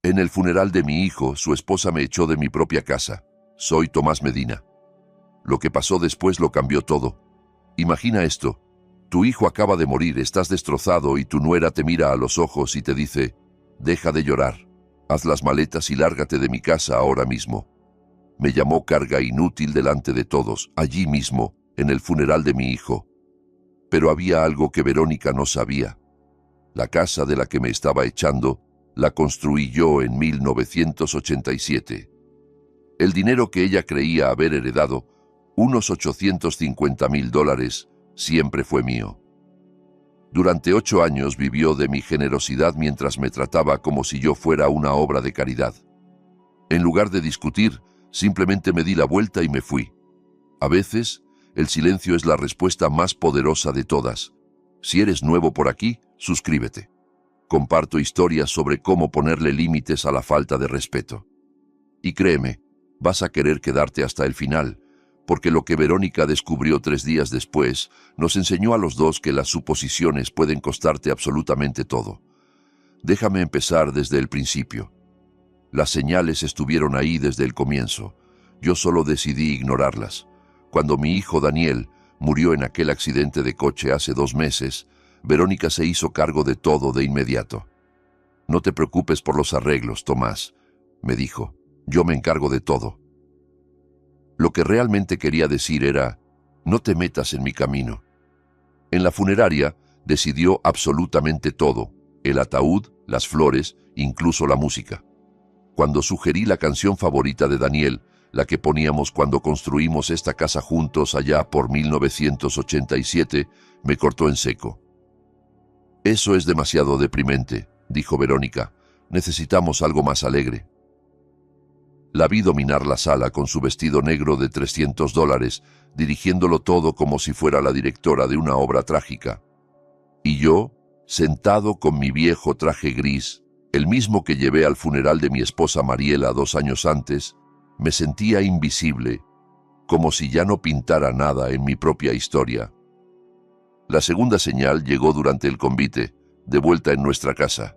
En el funeral de mi hijo, su esposa me echó de mi propia casa. Soy Tomás Medina. Lo que pasó después lo cambió todo. Imagina esto. Tu hijo acaba de morir, estás destrozado y tu nuera te mira a los ojos y te dice: deja de llorar, haz las maletas y lárgate de mi casa ahora mismo. Me llamó carga inútil delante de todos, allí mismo, en el funeral de mi hijo. Pero había algo que Verónica no sabía. La casa de la que me estaba echando, la construí yo en 1987. El dinero que ella creía haber heredado, unos $850,000, siempre fue mío. Durante 8 años vivió de mi generosidad mientras me trataba como si yo fuera una obra de caridad. En lugar de discutir, simplemente me di la vuelta y me fui. A veces, el silencio es la respuesta más poderosa de todas. Si eres nuevo por aquí, suscríbete. Comparto historias sobre cómo ponerle límites a la falta de respeto. Y créeme, vas a querer quedarte hasta el final, porque lo que Verónica descubrió 3 días después nos enseñó a los dos que las suposiciones pueden costarte absolutamente todo. Déjame empezar desde el principio. Las señales estuvieron ahí desde el comienzo. Yo solo decidí ignorarlas. Cuando mi hijo Daniel murió en aquel accidente de coche hace 2 meses, Verónica se hizo cargo de todo de inmediato. No te preocupes por los arreglos, Tomás, me dijo. Yo me encargo de todo. Lo que realmente quería decir era: no te metas en mi camino. En la funeraria decidió absolutamente todo: el ataúd, las flores, incluso la música. Cuando sugerí la canción favorita de Daniel, la que poníamos cuando construimos esta casa juntos allá por 1987, me cortó en seco. Eso es demasiado deprimente, dijo Verónica. Necesitamos algo más alegre. La vi dominar la sala con su vestido negro de $300, dirigiéndolo todo como si fuera la directora de una obra trágica. Y yo, sentado con mi viejo traje gris, el mismo que llevé al funeral de mi esposa Mariela 2 años antes, me sentía invisible, como si ya no pintara nada en mi propia historia. La segunda señal llegó durante el convite, de vuelta en nuestra casa.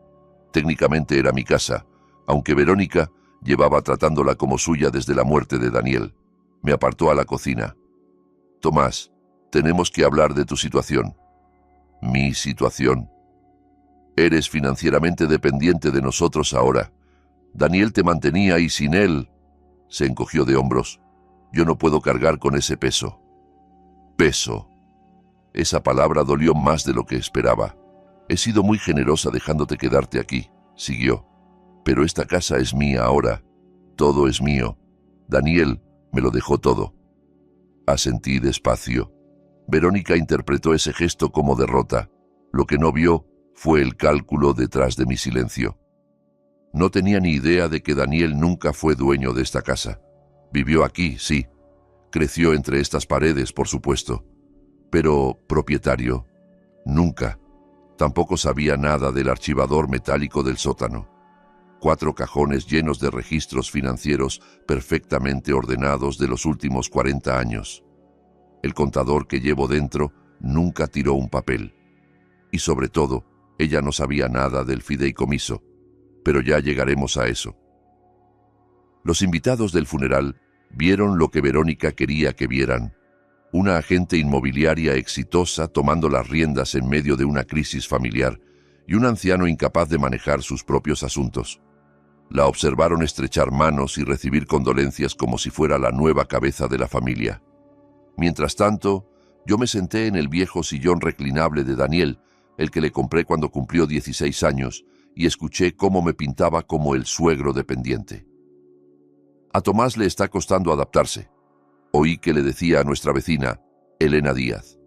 Técnicamente era mi casa, aunque Verónica llevaba tratándola como suya desde la muerte de Daniel. Me apartó a la cocina. Tomás, tenemos que hablar de tu situación. ¿Mi situación? Eres financieramente dependiente de nosotros ahora. Daniel te mantenía y sin él... Se encogió de hombros. Yo no puedo cargar con ese peso. Peso. Esa palabra dolió más de lo que esperaba. He sido muy generosa dejándote quedarte aquí, siguió. Pero esta casa es mía ahora. Todo es mío. Daniel me lo dejó todo. Asentí despacio. Verónica interpretó ese gesto como derrota. Lo que no vio fue el cálculo detrás de mi silencio. No tenía ni idea de que Daniel nunca fue dueño de esta casa. Vivió aquí, sí. Creció entre estas paredes, por supuesto. Pero propietario, nunca. Tampoco sabía nada del archivador metálico del sótano. 4 cajones llenos de registros financieros perfectamente ordenados de los últimos 40 años. El contador que llevo dentro nunca tiró un papel. Y sobre todo, ella no sabía nada del fideicomiso. Pero ya llegaremos a eso. Los invitados del funeral vieron lo que Verónica quería que vieran. Una agente inmobiliaria exitosa tomando las riendas en medio de una crisis familiar y un anciano incapaz de manejar sus propios asuntos. La observaron estrechar manos y recibir condolencias como si fuera la nueva cabeza de la familia. Mientras tanto, yo me senté en el viejo sillón reclinable de Daniel, el que le compré cuando cumplió 16 años, y escuché cómo me pintaba como el suegro dependiente. A Tomás le está costando adaptarse. Oí que le decía a nuestra vecina, Elena Díaz.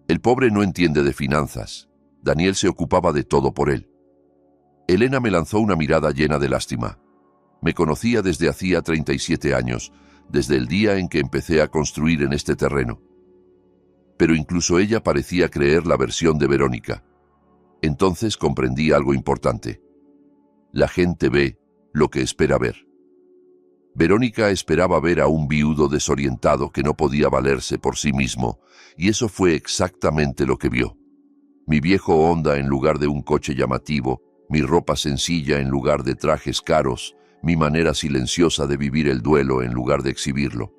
El pobre no entiende de finanzas. Daniel se ocupaba de todo por él. Elena me lanzó una mirada llena de lástima. Me conocía desde hacía 37 años, desde el día en que empecé a construir en este terreno. Pero incluso ella parecía creer la versión de Verónica. Entonces comprendí algo importante. La gente ve lo que espera ver. Verónica esperaba ver a un viudo desorientado que no podía valerse por sí mismo, y eso fue exactamente lo que vio. Mi viejo Honda en lugar de un coche llamativo, mi ropa sencilla en lugar de trajes caros, mi manera silenciosa de vivir el duelo en lugar de exhibirlo.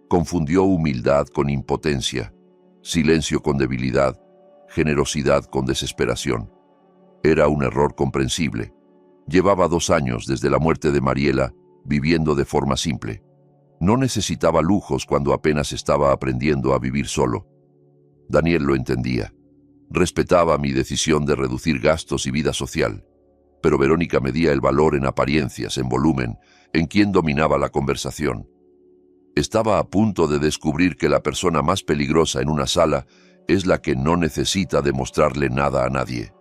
Confundió humildad con impotencia, silencio con debilidad, generosidad con desesperación. Era un error comprensible. Llevaba 2 años desde la muerte de Mariela viviendo de forma simple. No necesitaba lujos cuando apenas estaba aprendiendo a vivir solo. Daniel lo entendía. Respetaba mi decisión de reducir gastos y vida social. Pero Verónica medía el valor en apariencias, en volumen, en quién dominaba la conversación. Estaba a punto de descubrir que la persona más peligrosa en una sala es la que no necesita demostrarle nada a nadie.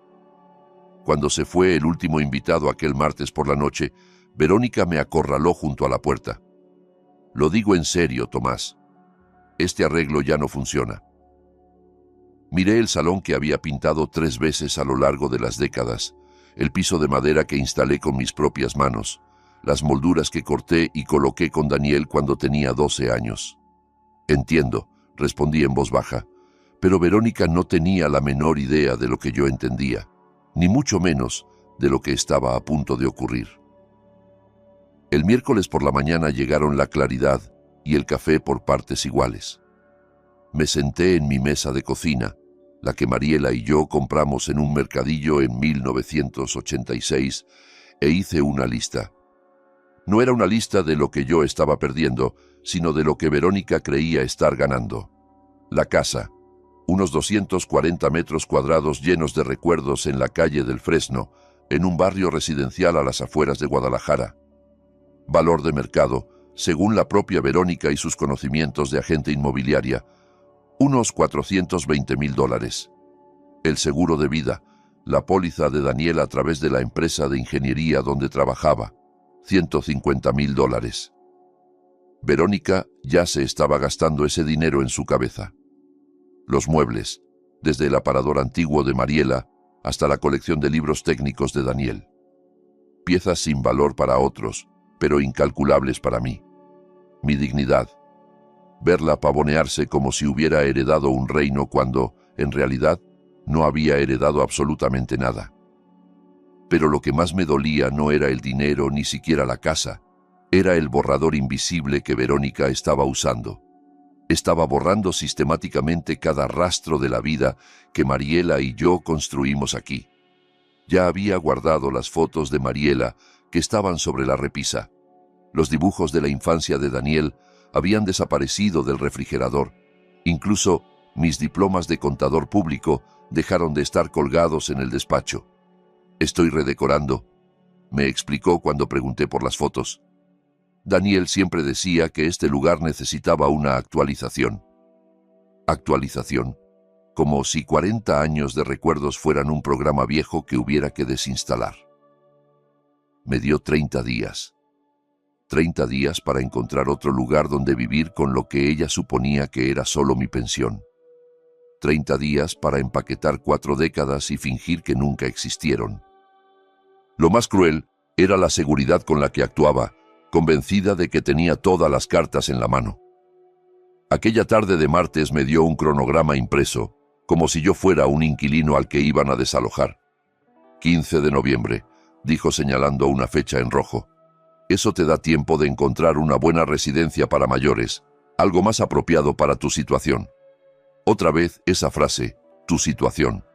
Cuando se fue el último invitado aquel martes por la noche, Verónica me acorraló junto a la puerta. Lo digo en serio, Tomás. Este arreglo ya no funciona. Miré el salón que había pintado 3 veces a lo largo de las décadas, el piso de madera que instalé con mis propias manos, las molduras que corté y coloqué con Daniel cuando tenía 12 años. Entiendo, respondí en voz baja, pero Verónica no tenía la menor idea de lo que yo entendía, ni mucho menos de lo que estaba a punto de ocurrir. El miércoles por la mañana llegaron la claridad y el café por partes iguales. Me senté en mi mesa de cocina, la que Mariela y yo compramos en un mercadillo en 1986, e hice una lista. No era una lista de lo que yo estaba perdiendo, sino de lo que Verónica creía estar ganando. La casa, unos 240 metros cuadrados llenos de recuerdos en la calle del Fresno, en un barrio residencial a las afueras de Guadalajara. Valor de mercado, según la propia Verónica y sus conocimientos de agente inmobiliaria, unos $420,000. El seguro de vida, la póliza de Daniel a través de la empresa de ingeniería donde trabajaba, $150,000. Verónica ya se estaba gastando ese dinero en su cabeza. Los muebles, desde el aparador antiguo de Mariela hasta la colección de libros técnicos de Daniel. Piezas sin valor para otros, pero incalculables para mí. Mi dignidad. Verla pavonearse como si hubiera heredado un reino cuando, en realidad, no había heredado absolutamente nada. Pero lo que más me dolía no era el dinero ni siquiera la casa, era el borrador invisible que Verónica estaba usando. Estaba borrando sistemáticamente cada rastro de la vida que Mariela y yo construimos aquí. Ya había guardado las fotos de Mariela que estaban sobre la repisa. Los dibujos de la infancia de Daniel habían desaparecido del refrigerador. Incluso mis diplomas de contador público dejaron de estar colgados en el despacho. Estoy redecorando, me explicó cuando pregunté por las fotos. Daniel siempre decía que este lugar necesitaba una actualización. Actualización, como si 40 años de recuerdos fueran un programa viejo que hubiera que desinstalar. Me dio 30 días. 30 días para encontrar otro lugar donde vivir con lo que ella suponía que era solo mi pensión. 30 días para empaquetar 4 décadas y fingir que nunca existieron. Lo más cruel era la seguridad con la que actuaba, convencida de que tenía todas las cartas en la mano. Aquella tarde de martes me dio un cronograma impreso, como si yo fuera un inquilino al que iban a desalojar. 15 de noviembre, dijo señalando una fecha en rojo. Eso te da tiempo de encontrar una buena residencia para mayores, algo más apropiado para tu situación. Otra vez esa frase, tu situación.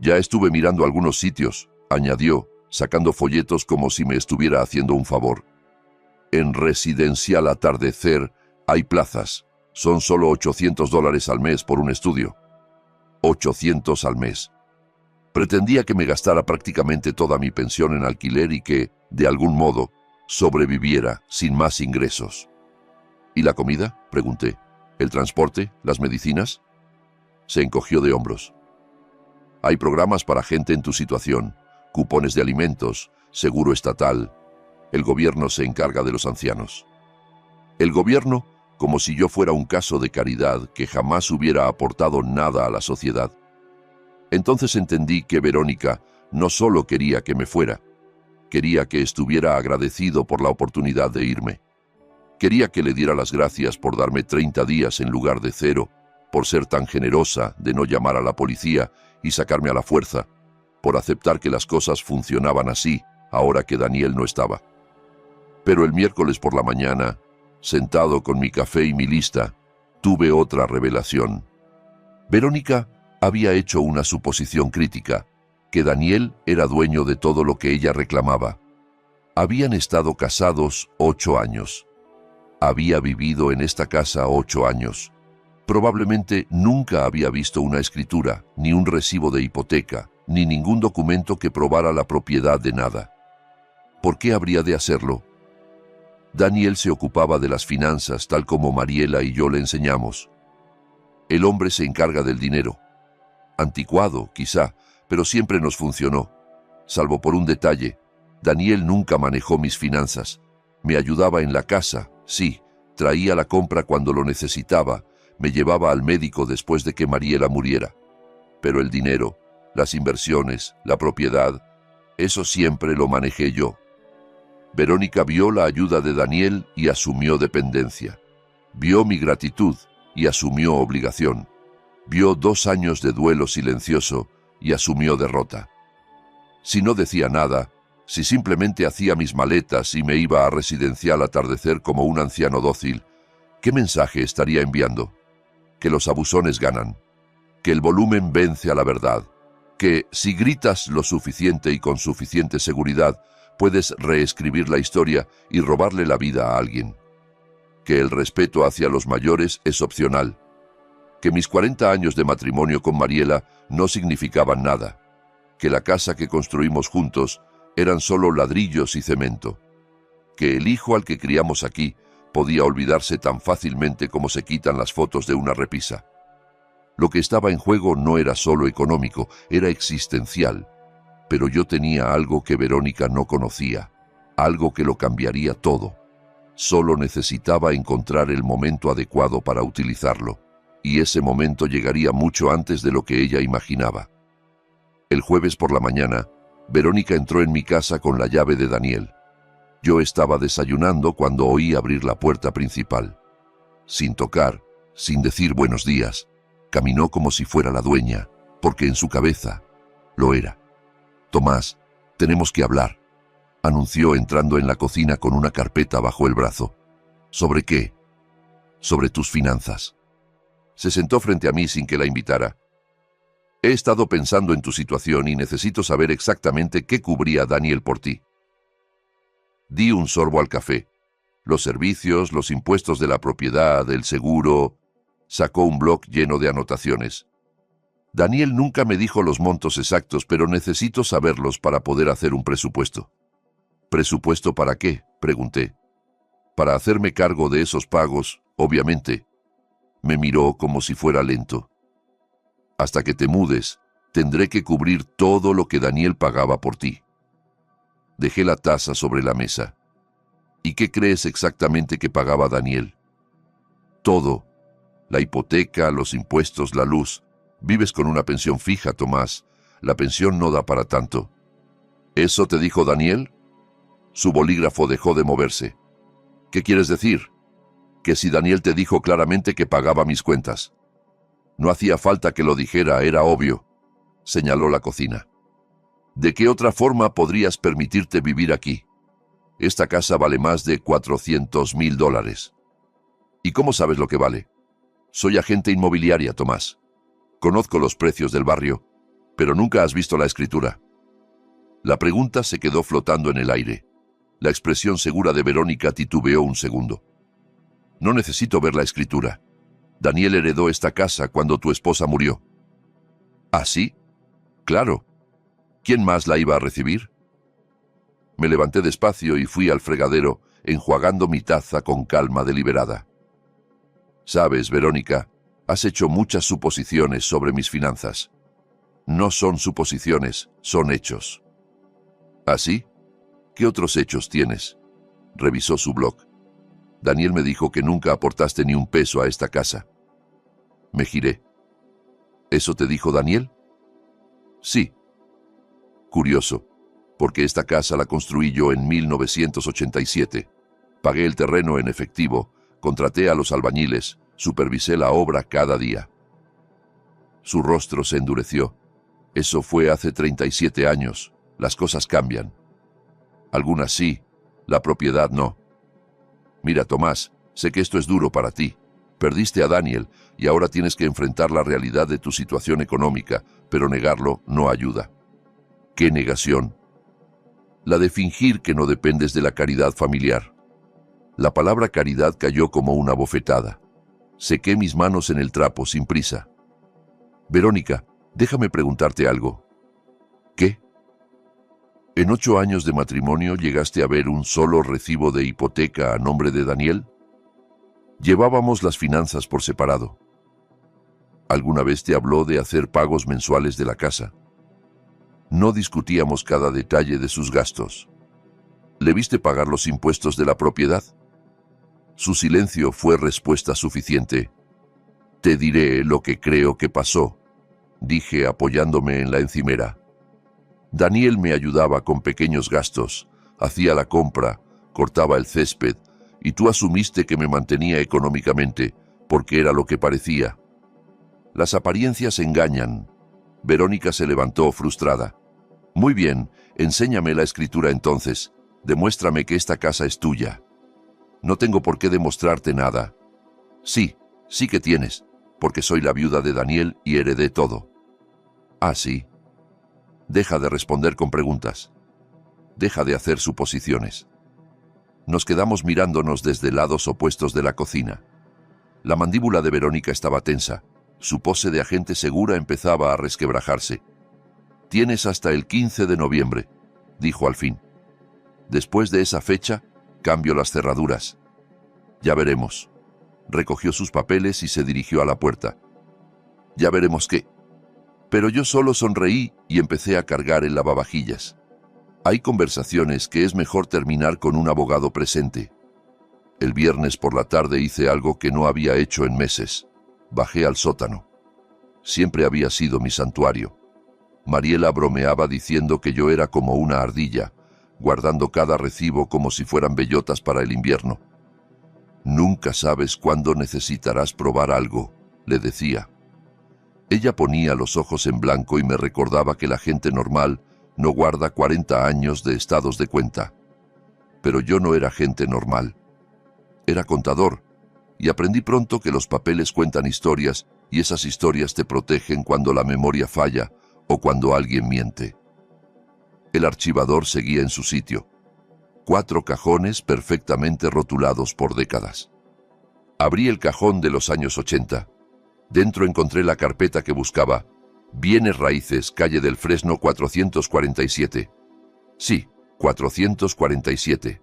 Ya estuve mirando algunos sitios, añadió, sacando folletos como si me estuviera haciendo un favor. En Residencial Atardecer hay plazas. Son solo $800 al mes por un estudio. 800 al mes. Pretendía que me gastara prácticamente toda mi pensión en alquiler y que, de algún modo, sobreviviera sin más ingresos. ¿Y la comida?, pregunté. ¿El transporte? ¿Las medicinas? Se encogió de hombros. Hay programas para gente en tu situación, cupones de alimentos, seguro estatal. El gobierno se encarga de los ancianos. El gobierno, como si yo fuera un caso de caridad que jamás hubiera aportado nada a la sociedad. Entonces entendí que Verónica no solo quería que me fuera, quería que estuviera agradecido por la oportunidad de irme. Quería que le diera las gracias por darme 30 días en lugar de 0, por ser tan generosa de no llamar a la policía y sacarme a la fuerza, por aceptar que las cosas funcionaban así, ahora que Daniel no estaba. Pero el miércoles por la mañana, sentado con mi café y mi lista, tuve otra revelación. Verónica había hecho una suposición crítica, que Daniel era dueño de todo lo que ella reclamaba. Habían estado casados 8 años. Había vivido en esta casa 8 años. Probablemente nunca había visto una escritura, ni un recibo de hipoteca, ni ningún documento que probara la propiedad de nada. ¿Por qué habría de hacerlo? Daniel se ocupaba de las finanzas tal como Mariela y yo le enseñamos. El hombre se encarga del dinero. Anticuado, quizá, pero siempre nos funcionó. Salvo por un detalle, Daniel nunca manejó mis finanzas. Me ayudaba en la casa, sí, traía la compra cuando lo necesitaba, me llevaba al médico después de que Mariela muriera. Pero el dinero, las inversiones, la propiedad, eso siempre lo manejé yo. Verónica vio la ayuda de Daniel y asumió dependencia. Vio mi gratitud y asumió obligación. Vio 2 años de duelo silencioso y asumió derrota. Si no decía nada, si simplemente hacía mis maletas y me iba a residencial atardecer como un anciano dócil, ¿qué mensaje estaría enviando? Que los abusones ganan, que el volumen vence a la verdad, que si gritas lo suficiente y con suficiente seguridad, puedes reescribir la historia y robarle la vida a alguien, que el respeto hacia los mayores es opcional, que mis 40 años de matrimonio con Mariela no significaban nada, que la casa que construimos juntos eran solo ladrillos y cemento, que el hijo al que criamos aquí podía olvidarse tan fácilmente como se quitan las fotos de una repisa. Lo que estaba en juego no era solo económico, era existencial, pero yo tenía algo que Verónica no conocía, algo que lo cambiaría todo. Solo necesitaba encontrar el momento adecuado para utilizarlo, y ese momento llegaría mucho antes de lo que ella imaginaba. El jueves por la mañana, Verónica entró en mi casa con la llave de Daniel. Yo estaba desayunando cuando oí abrir la puerta principal. Sin tocar, sin decir buenos días, caminó como si fuera la dueña, porque en su cabeza lo era. «Tomás, tenemos que hablar», anunció entrando en la cocina con una carpeta bajo el brazo. «¿Sobre qué?» «Sobre tus finanzas». Se sentó frente a mí sin que la invitara. «He estado pensando en tu situación y necesito saber exactamente qué cubría Daniel por ti». Di un sorbo al café. Los servicios, los impuestos de la propiedad, el seguro. Sacó un bloc lleno de anotaciones. Daniel nunca me dijo los montos exactos, pero necesito saberlos para poder hacer un presupuesto. ¿Presupuesto para qué?, pregunté. Para hacerme cargo de esos pagos, obviamente. Me miró como si fuera lento. Hasta que te mudes, tendré que cubrir todo lo que Daniel pagaba por ti. Dejé la taza sobre la mesa. ¿Y qué crees exactamente que pagaba Daniel? Todo. La hipoteca, los impuestos, la luz. Vives con una pensión fija, Tomás. La pensión no da para tanto. ¿Eso te dijo Daniel? Su bolígrafo dejó de moverse. ¿Qué quieres decir? Que si Daniel te dijo claramente que pagaba mis cuentas. No hacía falta que lo dijera, era obvio. Señaló la cocina. ¿De qué otra forma podrías permitirte vivir aquí? Esta casa vale más de $400,000. ¿Y cómo sabes lo que vale? Soy agente inmobiliaria, Tomás. Conozco los precios del barrio, pero nunca has visto la escritura. La pregunta se quedó flotando en el aire. La expresión segura de Verónica titubeó un segundo. No necesito ver la escritura. Daniel heredó esta casa cuando tu esposa murió. ¿Ah, sí? Claro. ¿Quién más la iba a recibir? Me levanté despacio y fui al fregadero, enjuagando mi taza con calma deliberada. Sabes, Verónica, has hecho muchas suposiciones sobre mis finanzas. No son suposiciones, son hechos. ¿Ah, sí? ¿Qué otros hechos tienes? Revisó su blog. Daniel me dijo que nunca aportaste ni un peso a esta casa. Me giré. ¿Eso te dijo Daniel? Sí. Curioso, porque esta casa la construí yo en 1987. Pagué el terreno en efectivo, contraté a los albañiles, supervisé la obra cada día. Su rostro se endureció. Eso fue hace 37 años. Las cosas cambian. Algunas sí, la propiedad no. Mira, Tomás, sé que esto es duro para ti. Perdiste a Daniel y ahora tienes que enfrentar la realidad de tu situación económica, pero negarlo no ayuda. ¿Qué negación? La de fingir que no dependes de la caridad familiar. La palabra caridad cayó como una bofetada. Sequé mis manos en el trapo sin prisa. Verónica, déjame preguntarte algo. ¿Qué? ¿En 8 años de matrimonio llegaste a ver un solo recibo de hipoteca a nombre de Daniel? Llevábamos las finanzas por separado. ¿Alguna vez te habló de hacer pagos mensuales de la casa? No discutíamos cada detalle de sus gastos. ¿Le viste pagar los impuestos de la propiedad? Su silencio fue respuesta suficiente. Te diré lo que creo que pasó, dije apoyándome en la encimera. Daniel me ayudaba con pequeños gastos, hacía la compra, cortaba el césped, y tú asumiste que me mantenía económicamente, porque era lo que parecía. Las apariencias engañan. Verónica se levantó frustrada. Muy bien, enséñame la escritura entonces. Demuéstrame que esta casa es tuya. No tengo por qué demostrarte nada. Sí, sí que tienes, porque soy la viuda de Daniel y heredé todo. Ah, sí. Deja de responder con preguntas. Deja de hacer suposiciones. Nos quedamos mirándonos desde lados opuestos de la cocina. La mandíbula de Verónica estaba tensa. Su pose de agente segura empezaba a resquebrajarse. Tienes hasta el 15 de noviembre, dijo al fin. Después de esa fecha, cambio las cerraduras. Ya veremos. Recogió sus papeles y se dirigió a la puerta. Ya veremos qué. Pero yo solo sonreí y empecé a cargar el lavavajillas. Hay conversaciones que es mejor terminar con un abogado presente. El viernes por la tarde hice algo que no había hecho en meses. Bajé al sótano. Siempre había sido mi santuario. Mariela bromeaba diciendo que yo era como una ardilla, guardando cada recibo como si fueran bellotas para el invierno. Nunca sabes cuándo necesitarás probar algo, le decía. Ella ponía los ojos en blanco y me recordaba que la gente normal no guarda 40 años de estados de cuenta. Pero yo no era gente normal. Era contador, y aprendí pronto que los papeles cuentan historias y esas historias te protegen cuando la memoria falla o cuando alguien miente. El archivador seguía en su sitio. 4 cajones perfectamente rotulados por décadas. Abrí el cajón de los años 80. Dentro encontré la carpeta que buscaba. Bienes raíces, calle del Fresno 447. Sí, 447.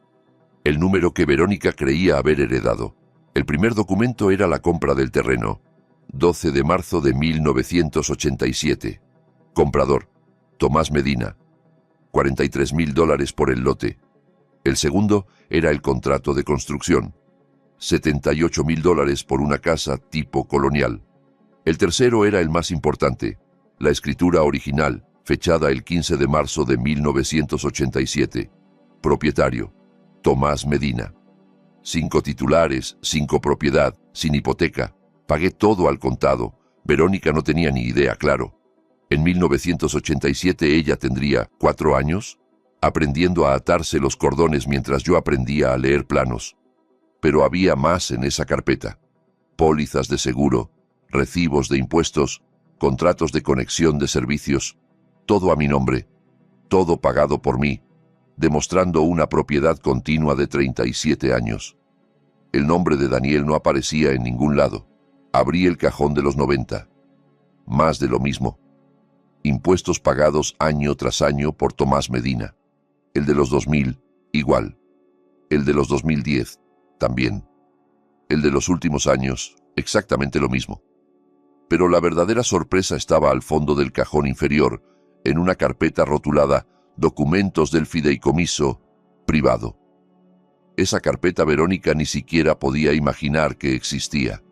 El número que Verónica creía haber heredado. El primer documento era la compra del terreno. 12 de marzo de 1987. Comprador, Tomás Medina. $43,000 por el lote. El segundo era el contrato de construcción. $78,000 por una casa tipo colonial. El tercero era el más importante, la escritura original, fechada el 15 de marzo de 1987. Propietario, Tomás Medina. 5 titulares, 5 propiedad, sin hipoteca. Pagué todo al contado. Verónica no tenía ni idea, claro. En 1987 ella tendría 4 años, aprendiendo a atarse los cordones mientras yo aprendía a leer planos. Pero había más en esa carpeta. Pólizas de seguro, recibos de impuestos, contratos de conexión de servicios, todo a mi nombre, todo pagado por mí, demostrando una propiedad continua de 37 años. El nombre de Daniel no aparecía en ningún lado. Abrí el cajón de los 90. Más de lo mismo. Impuestos pagados año tras año por Tomás Medina. El de los 2000, igual. El de los 2010, también. El de los últimos años, exactamente lo mismo. Pero la verdadera sorpresa estaba al fondo del cajón inferior, en una carpeta rotulada Documentos del fideicomiso privado. Esa carpeta Verónica ni siquiera podía imaginar que existía.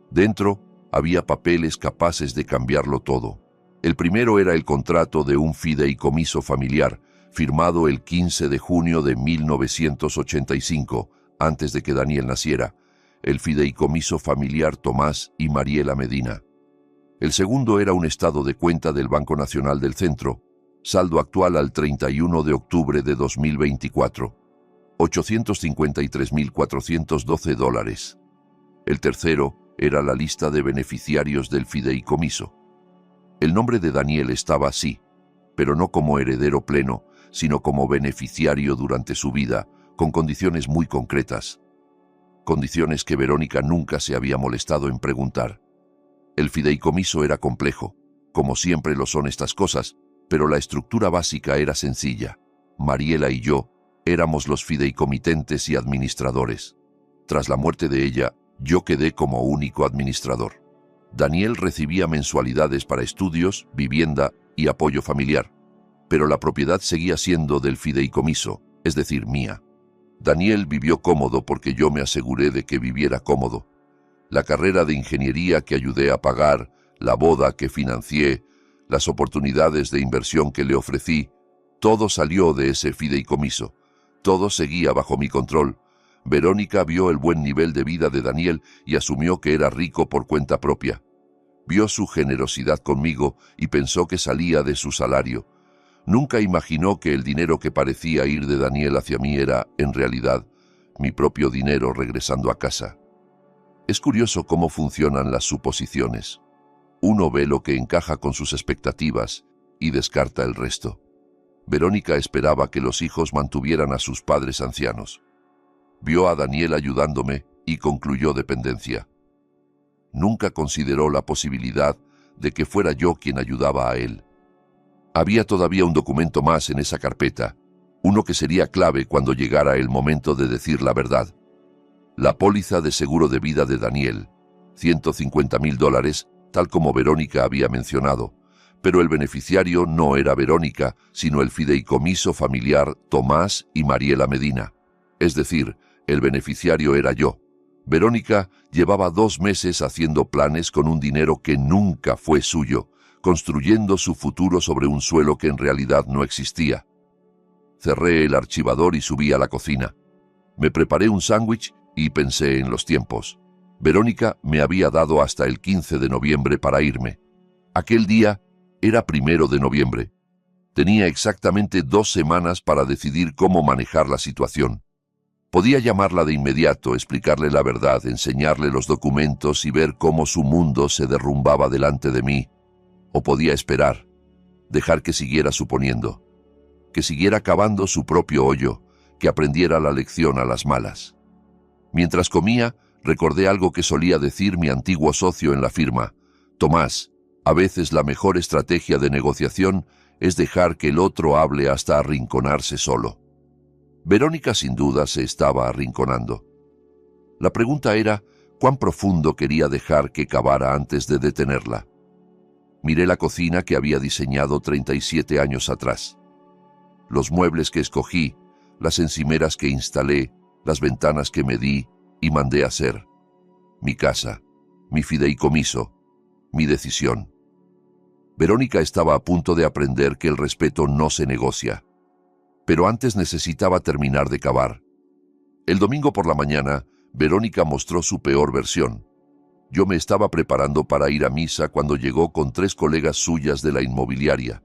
Dentro había papeles capaces de cambiarlo todo. El primero era el contrato de un fideicomiso familiar, firmado el 15 de junio de 1985, antes de que Daniel naciera, el fideicomiso familiar Tomás y Mariela Medina. El segundo era un estado de cuenta del Banco Nacional del Centro, saldo actual al 31 de octubre de 2024, $853.412. El tercero era la lista de beneficiarios del fideicomiso. El nombre de Daniel estaba así, pero no como heredero pleno, sino como beneficiario durante su vida, con condiciones muy concretas. Condiciones que Verónica nunca se había molestado en preguntar. El fideicomiso era complejo, como siempre lo son estas cosas, pero la estructura básica era sencilla. Mariela y yo éramos los fideicomitentes y administradores. Tras la muerte de ella, yo quedé como único administrador. Daniel recibía mensualidades para estudios, vivienda y apoyo familiar, pero la propiedad seguía siendo del fideicomiso, es decir, mía. Daniel vivió cómodo porque yo me aseguré de que viviera cómodo. La carrera de ingeniería que ayudé a pagar, la boda que financié, las oportunidades de inversión que le ofrecí, todo salió de ese fideicomiso. Todo seguía bajo mi control. Verónica vio el buen nivel de vida de Daniel y asumió que era rico por cuenta propia. Vio su generosidad conmigo y pensó que salía de su salario. Nunca imaginó que el dinero que parecía ir de Daniel hacia mí era, en realidad, mi propio dinero regresando a casa. Es curioso cómo funcionan las suposiciones. Uno ve lo que encaja con sus expectativas y descarta el resto. Verónica esperaba que los hijos mantuvieran a sus padres ancianos. Vio a Daniel ayudándome y concluyó dependencia. Nunca consideró la posibilidad de que fuera yo quien ayudaba a él. Había todavía un documento más en esa carpeta, uno que sería clave cuando llegara el momento de decir la verdad. La póliza de seguro de vida de Daniel, $150.000, tal como Verónica había mencionado, pero el beneficiario no era Verónica, sino el fideicomiso familiar Tomás y Mariela Medina. Es decir, el beneficiario era yo. Verónica llevaba 2 meses haciendo planes con un dinero que nunca fue suyo, construyendo su futuro sobre un suelo que en realidad no existía. Cerré el archivador y subí a la cocina. Me preparé un sándwich y pensé en los tiempos. Verónica me había dado hasta el 15 de noviembre para irme. Aquel día era 1 de noviembre. Tenía exactamente 2 semanas para decidir cómo manejar la situación. Podía llamarla de inmediato, explicarle la verdad, enseñarle los documentos y ver cómo su mundo se derrumbaba delante de mí. O podía esperar, dejar que siguiera suponiendo, que siguiera cavando su propio hoyo, que aprendiera la lección a las malas. Mientras comía, recordé algo que solía decir mi antiguo socio en la firma: Tomás, a veces la mejor estrategia de negociación es dejar que el otro hable hasta arrinconarse solo. Verónica sin duda se estaba arrinconando. La pregunta era, ¿cuán profundo quería dejar que cavara antes de detenerla? Miré la cocina que había diseñado 37 años atrás. Los muebles que escogí, las encimeras que instalé, las ventanas que medí y mandé hacer. Mi casa, mi fideicomiso, mi decisión. Verónica estaba a punto de aprender que el respeto no se negocia. Pero antes necesitaba terminar de cavar. El domingo por la mañana, Verónica mostró su peor versión. Yo me estaba preparando para ir a misa cuando llegó con 3 colegas suyas de la inmobiliaria.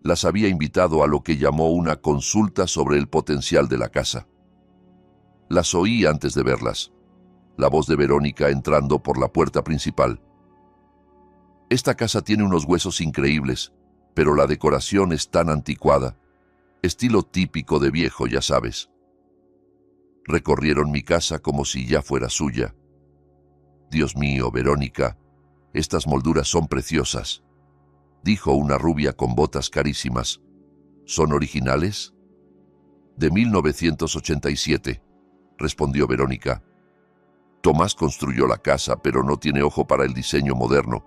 Las había invitado a lo que llamó una consulta sobre el potencial de la casa. Las oí antes de verlas. La voz de Verónica entrando por la puerta principal. Esta casa tiene unos huesos increíbles, pero la decoración es tan anticuada. Estilo típico de viejo, ya sabes. Recorrieron mi casa como si ya fuera suya. Dios mío, Verónica, estas molduras son preciosas, dijo una rubia con botas carísimas. ¿Son originales? De 1987, respondió Verónica. Tomás construyó la casa, pero no tiene ojo para el diseño moderno.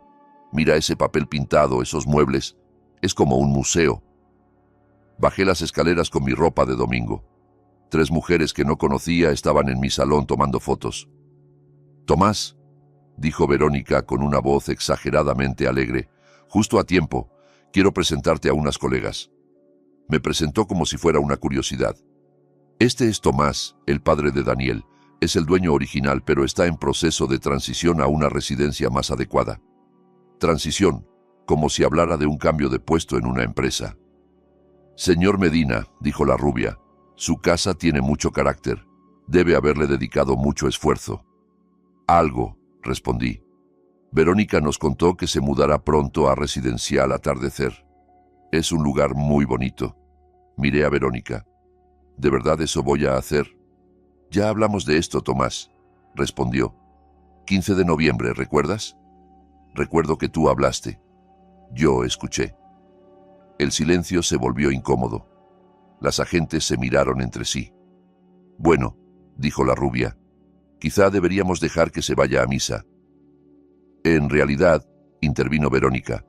Mira ese papel pintado, esos muebles. Es como un museo. Bajé las escaleras con mi ropa de domingo. 3 mujeres que no conocía estaban en mi salón tomando fotos. Tomás, dijo Verónica con una voz exageradamente alegre, justo a tiempo, quiero presentarte a unas colegas. Me presentó como si fuera una curiosidad. Este es Tomás, el padre de Daniel. Es el dueño original, pero está en proceso de transición a una residencia más adecuada. Transición, como si hablara de un cambio de puesto en una empresa. Señor Medina, dijo la rubia, su casa tiene mucho carácter. Debe haberle dedicado mucho esfuerzo. Algo, respondí. Verónica nos contó que se mudará pronto a Residencial Atardecer. Es un lugar muy bonito. Miré a Verónica. ¿De verdad eso voy a hacer? Ya hablamos de esto, Tomás, respondió. 15 de noviembre, ¿recuerdas? Recuerdo que tú hablaste. Yo escuché. El silencio se volvió incómodo. Las agentes se miraron entre sí. Bueno, dijo la rubia, quizá deberíamos dejar que se vaya a misa. En realidad, intervino Verónica,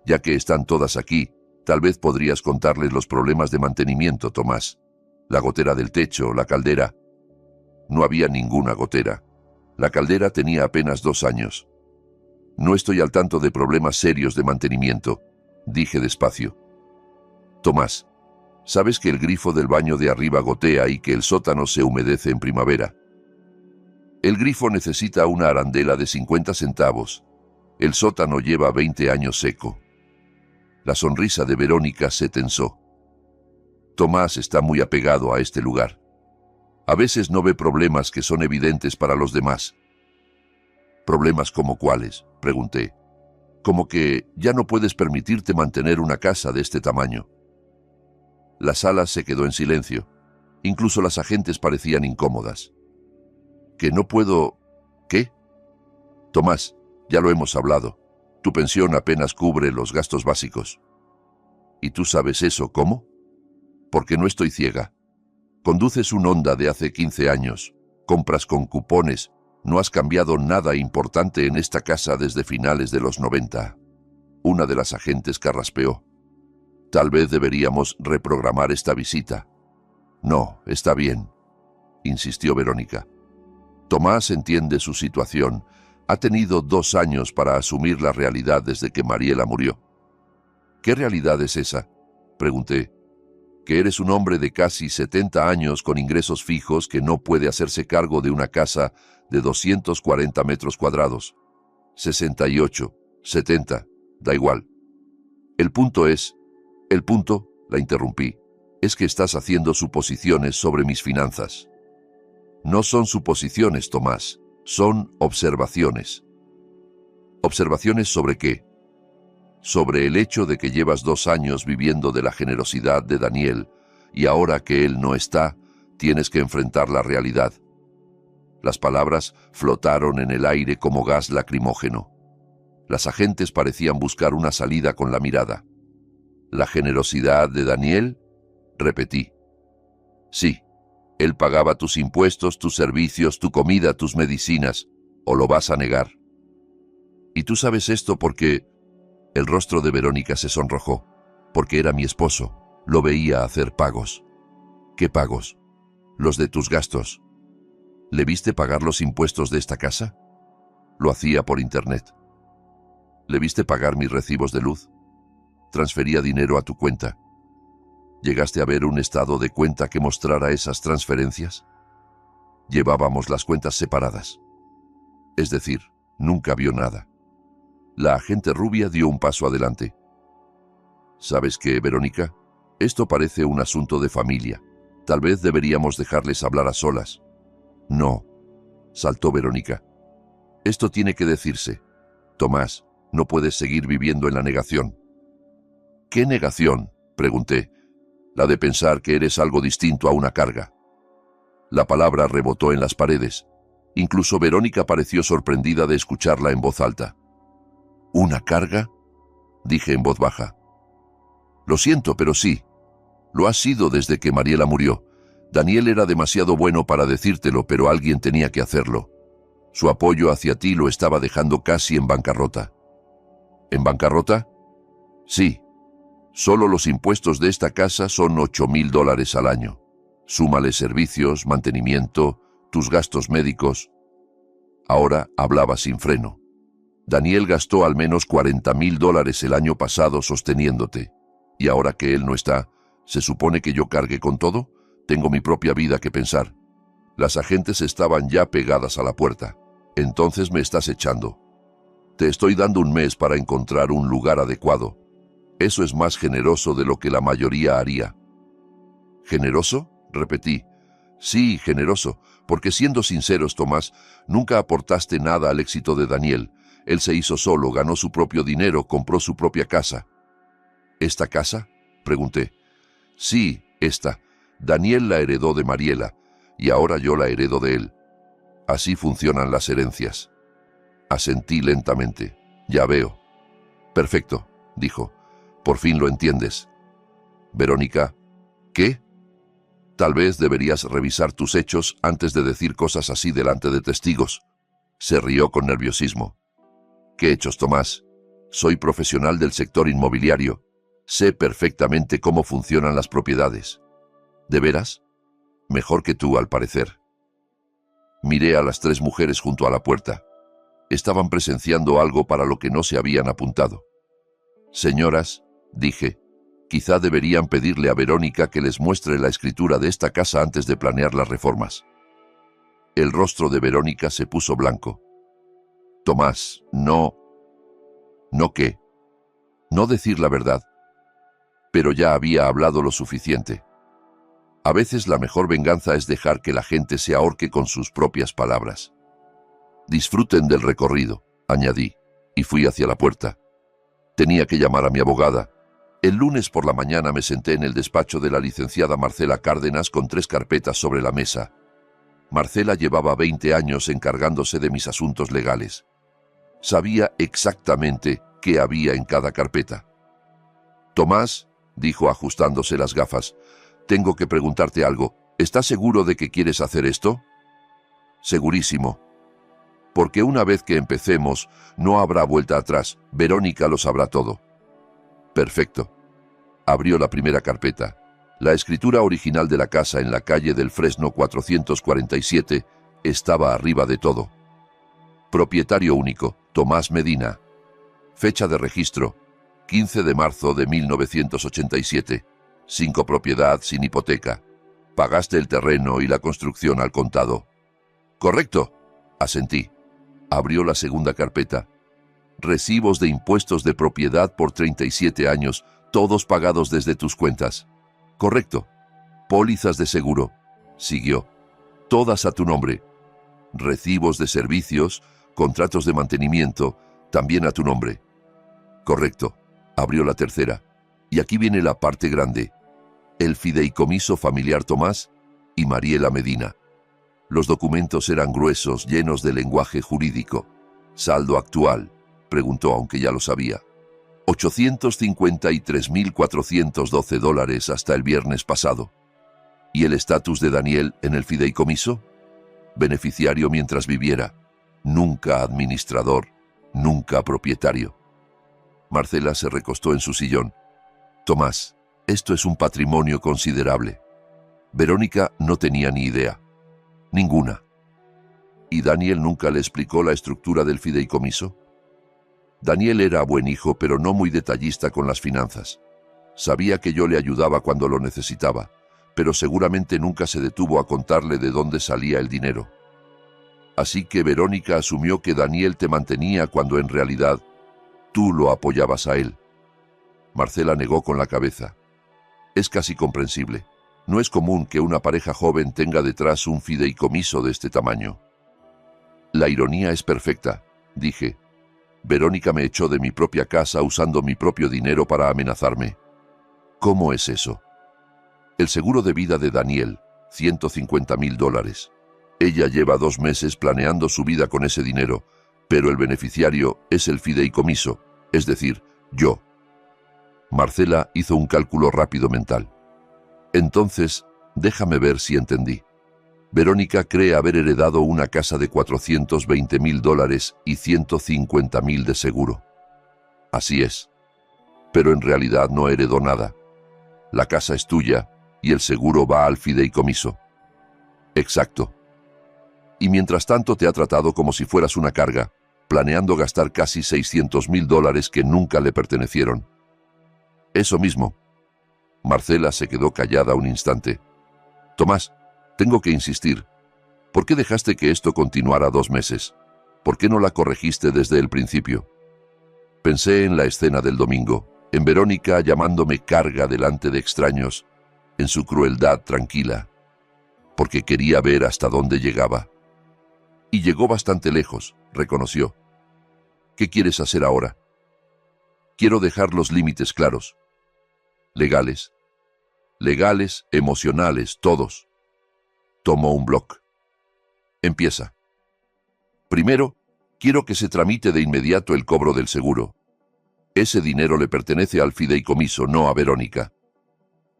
ya que están todas aquí, tal vez podrías contarles los problemas de mantenimiento, Tomás. La gotera del techo, la caldera. No había ninguna gotera. La caldera tenía apenas 2 años. No estoy al tanto de problemas serios de mantenimiento, dije despacio. Tomás, ¿sabes que el grifo del baño de arriba gotea y que el sótano se humedece en primavera? El grifo necesita una arandela de 50 centavos. El sótano lleva 20 años seco. La sonrisa de Verónica se tensó. Tomás está muy apegado a este lugar. A veces no ve problemas que son evidentes para los demás. ¿Problemas como cuáles?, pregunté. Como que ya no puedes permitirte mantener una casa de este tamaño. La sala se quedó en silencio. Incluso las agentes parecían incómodas. ¿Que no puedo...? ¿Qué? Tomás, ya lo hemos hablado. Tu pensión apenas cubre los gastos básicos. ¿Y tú sabes eso cómo? Porque no estoy ciega. Conduces un Honda de hace 15 años. Compras con cupones. No has cambiado nada importante en esta casa desde finales de los 90. Una de las agentes carraspeó. Tal vez deberíamos reprogramar esta visita. No, está bien, insistió Verónica. Tomás entiende su situación. Ha tenido 2 años para asumir la realidad desde que Mariela murió. ¿Qué realidad es esa?, pregunté. Que eres un hombre de casi 70 años con ingresos fijos que no puede hacerse cargo de una casa de 240 metros cuadrados. 68, 70, da igual. El punto, la interrumpí, es que estás haciendo suposiciones sobre mis finanzas. No son suposiciones, Tomás, son observaciones. ¿Observaciones sobre qué? Sobre el hecho de que llevas 2 años viviendo de la generosidad de Daniel y ahora que él no está, tienes que enfrentar la realidad. Las palabras flotaron en el aire como gas lacrimógeno. Las agentes parecían buscar una salida con la mirada. ¿La generosidad de Daniel?, repetí. Sí, él pagaba tus impuestos, tus servicios, tu comida, tus medicinas. ¿O lo vas a negar? Y tú sabes esto porque... El rostro de Verónica se sonrojó. Porque era mi esposo. Lo veía hacer pagos. ¿Qué pagos? Los de tus gastos. ¿Le viste pagar los impuestos de esta casa? Lo hacía por internet. ¿Le viste pagar mis recibos de luz? Transfería dinero a tu cuenta. ¿Llegaste a ver un estado de cuenta que mostrara esas transferencias? Llevábamos las cuentas separadas. Es decir, nunca vio nada. La agente rubia dio un paso adelante. ¿Sabes qué, Verónica? Esto parece un asunto de familia. Tal vez deberíamos dejarles hablar a solas. No, saltó Verónica. Esto tiene que decirse. Tomás, no puedes seguir viviendo en la negación. ¿Qué negación?, pregunté. La de pensar que eres algo distinto a una carga. La palabra rebotó en las paredes. Incluso Verónica pareció sorprendida de escucharla en voz alta. ¿Una carga?, dije en voz baja. Lo siento, pero sí. Lo has sido desde que Mariela murió. Daniel era demasiado bueno para decírtelo, pero alguien tenía que hacerlo. Su apoyo hacia ti lo estaba dejando casi en bancarrota. ¿En bancarrota? Sí. Solo los impuestos de esta casa son $8,000 al año. Súmale servicios, mantenimiento, tus gastos médicos. Ahora hablaba sin freno. Daniel gastó al menos $40,000 el año pasado sosteniéndote. Y ahora que él no está, ¿se supone que yo cargue con todo? Tengo mi propia vida que pensar. Las agentes estaban ya pegadas a la puerta. Entonces me estás echando. Te estoy dando un mes para encontrar un lugar adecuado. Eso es más generoso de lo que la mayoría haría. ¿Generoso?, repetí. Sí, generoso, porque siendo sinceros, Tomás, nunca aportaste nada al éxito de Daniel. Él se hizo solo, ganó su propio dinero, compró su propia casa. ¿Esta casa?, pregunté. Sí, esta. Daniel la heredó de Mariela, y ahora yo la heredo de él. Así funcionan las herencias. Asentí lentamente. Ya veo. Perfecto, dijo. Por fin lo entiendes. Verónica, ¿qué? Tal vez deberías revisar tus hechos antes de decir cosas así delante de testigos. Se rió con nerviosismo. ¿Qué hechos, Tomás? Soy profesional del sector inmobiliario. Sé perfectamente cómo funcionan las propiedades. ¿De veras? Mejor que tú, al parecer. Miré a las 3 mujeres junto a la puerta. Estaban presenciando algo para lo que no se habían apuntado. Señoras, dije, quizá deberían pedirle a Verónica que les muestre la escritura de esta casa antes de planear las reformas. El rostro de Verónica se puso blanco. Tomás, no... ¿No qué? No decir la verdad. Pero ya había hablado lo suficiente. A veces la mejor venganza es dejar que la gente se ahorque con sus propias palabras. Disfruten del recorrido, añadí, y fui hacia la puerta. Tenía que llamar a mi abogada. El lunes por la mañana me senté en el despacho de la licenciada Marcela Cárdenas con 3 carpetas sobre la mesa. Marcela llevaba 20 años encargándose de mis asuntos legales. Sabía exactamente qué había en cada carpeta. Tomás, dijo ajustándose las gafas, tengo que preguntarte algo. ¿Estás seguro de que quieres hacer esto? Segurísimo. Porque una vez que empecemos, no habrá vuelta atrás. Verónica lo sabrá todo. Perfecto. Abrió la primera carpeta. La escritura original de la casa en la calle del Fresno 447 estaba arriba de todo. Propietario único, Tomás Medina. Fecha de registro, 15 de marzo de 1987. Sin copropiedad, sin hipoteca. Pagaste el terreno y la construcción al contado. Correcto, asentí. Abrió la segunda carpeta. Recibos de impuestos de propiedad por 37 años, todos pagados desde tus cuentas. Correcto. Pólizas de seguro. Siguió. Todas a tu nombre. Recibos de servicios, contratos de mantenimiento, también a tu nombre. Correcto. Abrió la tercera. Y aquí viene la parte grande. El fideicomiso familiar Tomás y Mariela Medina. Los documentos eran gruesos, llenos de lenguaje jurídico. ¿Saldo actual?, preguntó, aunque ya lo sabía. $853.412 hasta el viernes pasado. ¿Y el estatus de Daniel en el fideicomiso? Beneficiario mientras viviera. Nunca administrador, nunca propietario. Marcela se recostó en su sillón. Tomás, esto es un patrimonio considerable. Verónica no tenía ni idea. Ninguna. ¿Y Daniel nunca le explicó la estructura del fideicomiso? Daniel era buen hijo, pero no muy detallista con las finanzas. Sabía que yo le ayudaba cuando lo necesitaba, pero seguramente nunca se detuvo a contarle de dónde salía el dinero. Así que Verónica asumió que Daniel te mantenía cuando en realidad tú lo apoyabas a él. Marcela negó con la cabeza. Es casi comprensible. No es común que una pareja joven tenga detrás un fideicomiso de este tamaño. La ironía es perfecta, dije. Verónica me echó de mi propia casa usando mi propio dinero para amenazarme. ¿Cómo es eso? El seguro de vida de Daniel, $150.000. Ella lleva 2 meses planeando su vida con ese dinero, pero el beneficiario es el fideicomiso, es decir, yo. Marcela hizo un cálculo rápido mental. Entonces, déjame ver si entendí. Verónica cree haber heredado una casa de $420.000 y $150.000 de seguro. Así es. Pero en realidad no heredó nada. La casa es tuya y el seguro va al fideicomiso. Exacto. Y mientras tanto te ha tratado como si fueras una carga, planeando gastar casi $600.000 que nunca le pertenecieron. Eso mismo. Marcela se quedó callada un instante. Tomás, tengo que insistir. ¿Por qué dejaste que esto continuara 2 meses? ¿Por qué no la corregiste desde el principio? Pensé en la escena del domingo, en Verónica llamándome carga delante de extraños, en su crueldad tranquila, porque quería ver hasta dónde llegaba. Y llegó bastante lejos, reconoció. ¿Qué quieres hacer ahora? Quiero dejar los límites claros. Legales, emocionales, todos. Tomó un bloc. Empieza. Primero, quiero que se tramite de inmediato el cobro del seguro. Ese dinero le pertenece al fideicomiso, no a Verónica.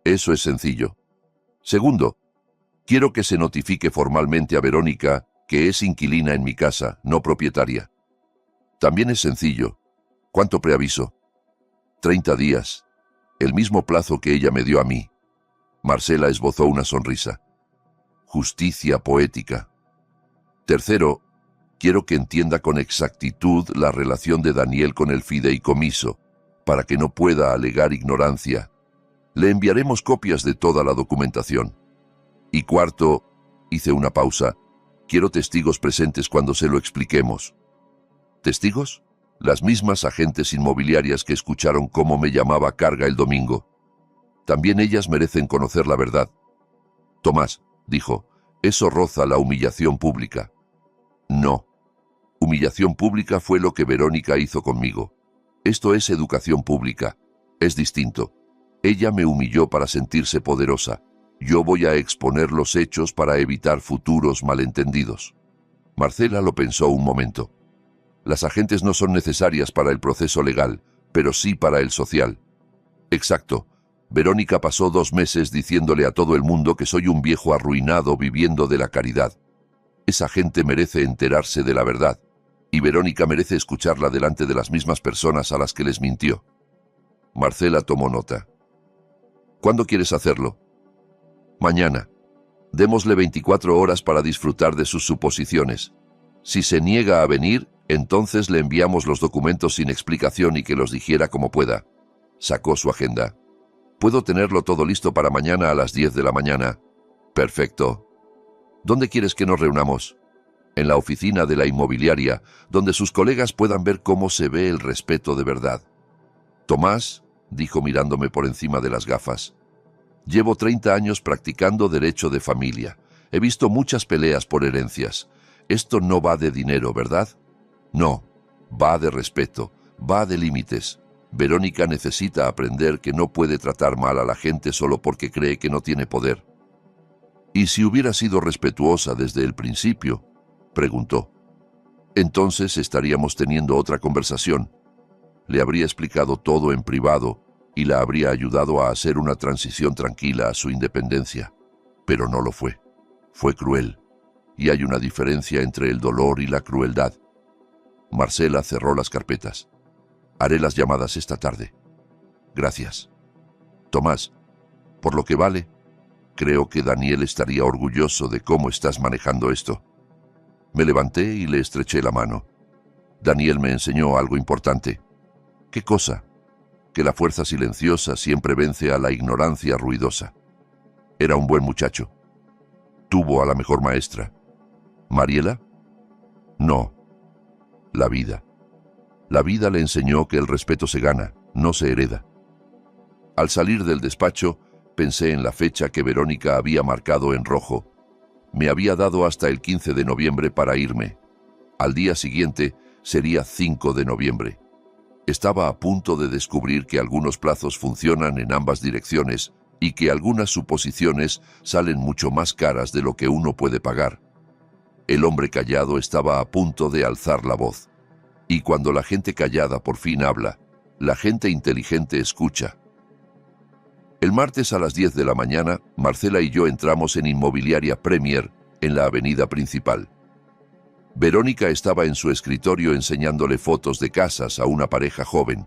Eso es sencillo. Segundo, quiero que se notifique formalmente a Verónica que es inquilina en mi casa, no propietaria. También es sencillo. ¿Cuánto preaviso? 30 días. El mismo plazo que ella me dio a mí. Marcela esbozó una sonrisa. Justicia poética. Tercero, quiero que entienda con exactitud la relación de Daniel con el fideicomiso, para que no pueda alegar ignorancia. Le enviaremos copias de toda la documentación. Y cuarto, hice una pausa, quiero testigos presentes cuando se lo expliquemos. ¿Testigos? Las mismas agentes inmobiliarias que escucharon cómo me llamaba carga el domingo. También ellas merecen conocer la verdad. Tomás, dijo, eso roza la humillación pública. No. Humillación pública fue lo que Verónica hizo conmigo. Esto es educación pública. Es distinto. Ella me humilló para sentirse poderosa. Yo voy a exponer los hechos para evitar futuros malentendidos. Marcela lo pensó un momento. Las agentes no son necesarias para el proceso legal, pero sí para el social. Exacto. Verónica pasó 2 meses diciéndole a todo el mundo que soy un viejo arruinado viviendo de la caridad. Esa gente merece enterarse de la verdad, y Verónica merece escucharla delante de las mismas personas a las que les mintió. Marcela tomó nota. ¿Cuándo quieres hacerlo? Mañana. Démosle 24 horas para disfrutar de sus suposiciones. Si se niega a venir, entonces le enviamos los documentos sin explicación y que los dijera como pueda. Sacó su agenda. ¿Puedo tenerlo todo listo para mañana a las 10 de la mañana? Perfecto. ¿Dónde quieres que nos reunamos? En la oficina de la inmobiliaria, donde sus colegas puedan ver cómo se ve el respeto de verdad. Tomás, dijo mirándome por encima de las gafas, llevo 30 años practicando derecho de familia. He visto muchas peleas por herencias. Esto no va de dinero, ¿verdad? No, va de respeto, va de límites. Verónica necesita aprender que no puede tratar mal a la gente solo porque cree que no tiene poder. ¿Y si hubiera sido respetuosa desde el principio? Preguntó. Entonces estaríamos teniendo otra conversación. Le habría explicado todo en privado y la habría ayudado a hacer una transición tranquila a su independencia. Pero no lo fue. Fue cruel. Y hay una diferencia entre el dolor y la crueldad. Marcela cerró las carpetas. Haré las llamadas esta tarde. Gracias. Tomás, por lo que vale, creo que Daniel estaría orgulloso de cómo estás manejando esto. Me levanté y le estreché la mano. Daniel me enseñó algo importante. ¿Qué cosa? Que la fuerza silenciosa siempre vence a la ignorancia ruidosa. Era un buen muchacho. Tuvo a la mejor maestra. ¿Mariela? No. La vida. La vida le enseñó que el respeto se gana, no se hereda. Al salir del despacho, pensé en la fecha que Verónica había marcado en rojo. Me había dado hasta el 15 de noviembre para irme. Al día siguiente sería 5 de noviembre. Estaba a punto de descubrir que algunos plazos funcionan en ambas direcciones y que algunas suposiciones salen mucho más caras de lo que uno puede pagar. El hombre callado estaba a punto de alzar la voz. Y cuando la gente callada por fin habla, la gente inteligente escucha. El martes a las 10 de la mañana, Marcela y yo entramos en Inmobiliaria Premier, en la avenida principal. Verónica estaba en su escritorio enseñándole fotos de casas a una pareja joven.